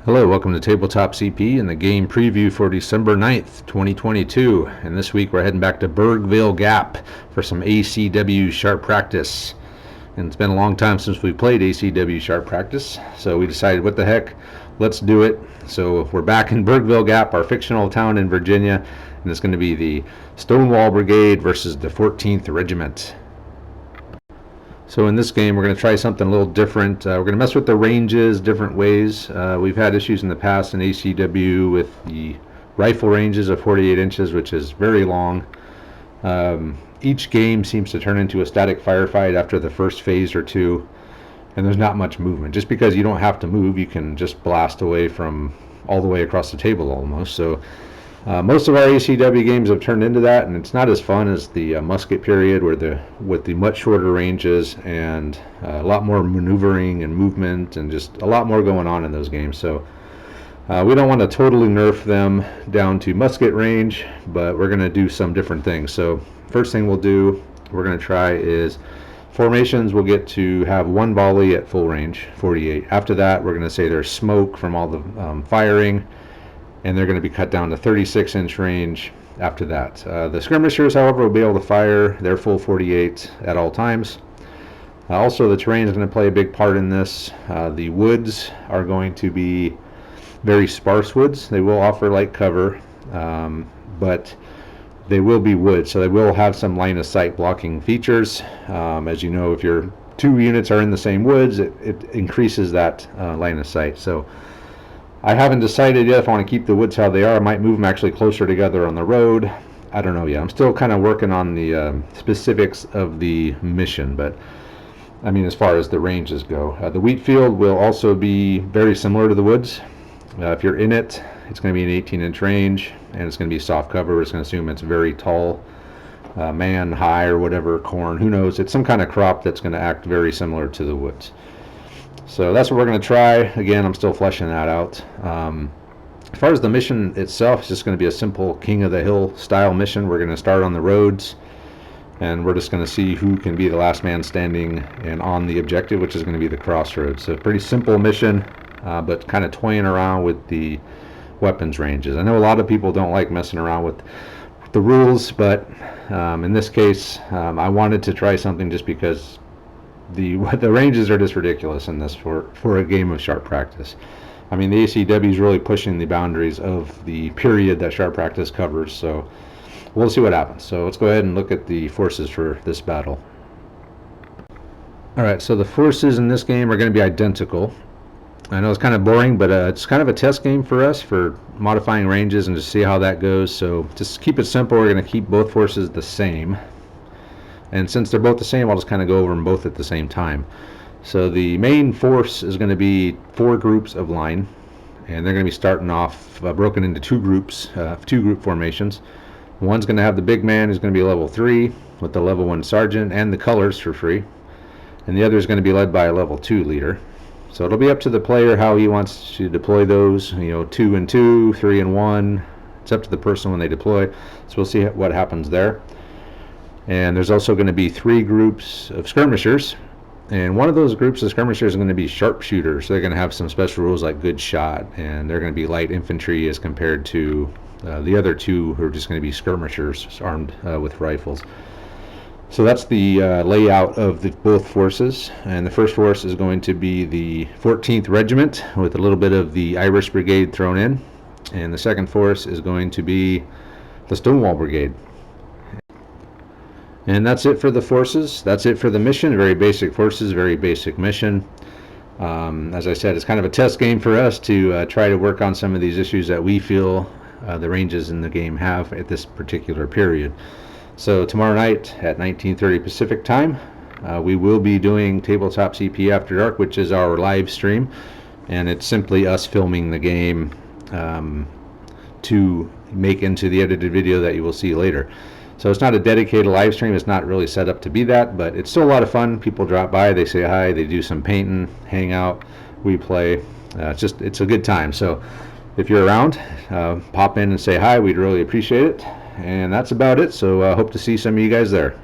Hello, welcome to Tabletop CP and the game preview for December 9th, 2022. And this week we're heading back to Bergville Gap for some ACW Sharp Practice. And it's been a long time since we played ACW Sharp Practice, so we decided, what the heck, let's do it. So we're back in Bergville Gap, our fictional town in Virginia, and it's going to be the Stonewall Brigade versus the 14th Regiment. So in this game, we're going to try something a little different. We're going to mess with the ranges different ways. We've had issues in the past in ACW with the rifle ranges of 48 inches, which is very long. Each game seems to turn into a static firefight after the first phase or two, and there's not much movement. Just because you don't have to move, you can just blast away from all the way across the table almost. So most of our ACW games have turned into that, and it's not as fun as the musket period, with the much shorter ranges and a lot more maneuvering and movement and just a lot more going on in those games. So we don't want to totally nerf them down to musket range, but we're going to do some different things. So first thing we're going to try is formations. We'll get to have one volley at full range, 48. After that, we're going to say there's smoke from all the firing, and they're going to be cut down to 36-inch range after that. The skirmishers, however, will be able to fire their full 48 at all times. Also, the terrain is going to play a big part in this. The woods are going to be very sparse woods. They will offer light cover, but they will be woods, so they will have some line of sight blocking features. As you know, if your two units are in the same woods, it increases that line of sight. So I haven't decided yet if I want to keep the woods how they are. I might move them actually closer together on the road. I don't know yet. I'm still kind of working on the specifics of the mission, but I mean, as far as the ranges go, the wheat field will also be very similar to the woods. If you're in it, it's going to be an 18-inch range, and it's going to be soft cover. It's going to assume it's very tall, man high or whatever, corn, who knows. It's some kind of crop that's going to act very similar to the woods. So that's what we're going to try. Again, I'm still fleshing that out. As far as the mission itself, it's just going to be a simple King of the Hill style mission. We're going to start on the roads, and we're just going to see who can be the last man standing and on the objective, which is going to be the crossroads. So pretty simple mission, but kind of toying around with the weapons ranges. I know a lot of people don't like messing around with the rules, but in this case, I wanted to try something just because the ranges are just ridiculous in this for a game of Sharp Practice. I mean, the ACW is really pushing the boundaries of the period that Sharp Practice covers, so we'll see what happens. So let's go ahead and look at the forces for this battle. Alright, so the forces in this game are going to be identical. I know it's kind of boring, but it's kind of a test game for us for modifying ranges and to see how that goes. So just keep it simple. We're going to keep both forces the same. And since they're both the same, I'll just kind of go over them both at the same time. So the main force is going to be 4 groups of line, and they're going to be starting off broken into 2 groups, 2 group formations. One's going to have the big man, who's going to be level 3 with the level 1 sergeant and the colors for free, and the other is going to be led by a level 2 leader. So it'll be up to the player how he wants to deploy those. 2 and 2, 3 and 1. It's up to the person when they deploy. So we'll see what happens there. And there's also going to be 3 groups of skirmishers, and one of those groups of skirmishers is going to be sharpshooters. So they're going to have some special rules like good shot, and they're going to be light infantry as compared to the other 2 who are just going to be skirmishers armed with rifles. So that's the layout of both forces, and the first force is going to be the 14th Regiment with a little bit of the Irish Brigade thrown in, and the second force is going to be the Stonewall Brigade. And that's it for the forces. That's it for the mission. Very basic forces, very basic mission. As I said, it's kind of a test game for us to try to work on some of these issues that we feel the ranges in the game have at this particular period. So tomorrow night at 19:30 Pacific time, we will be doing Tabletop CP After Dark, which is our live stream, and it's simply us filming the game to make into the edited video that you will see later. So it's not a dedicated live stream. It's not really set up to be that, but it's still a lot of fun. People drop by, they say hi, they do some painting, hang out, we play. It's a good time. So if you're around, pop in and say hi. We'd really appreciate it. And that's about it. So I hope to see some of you guys there.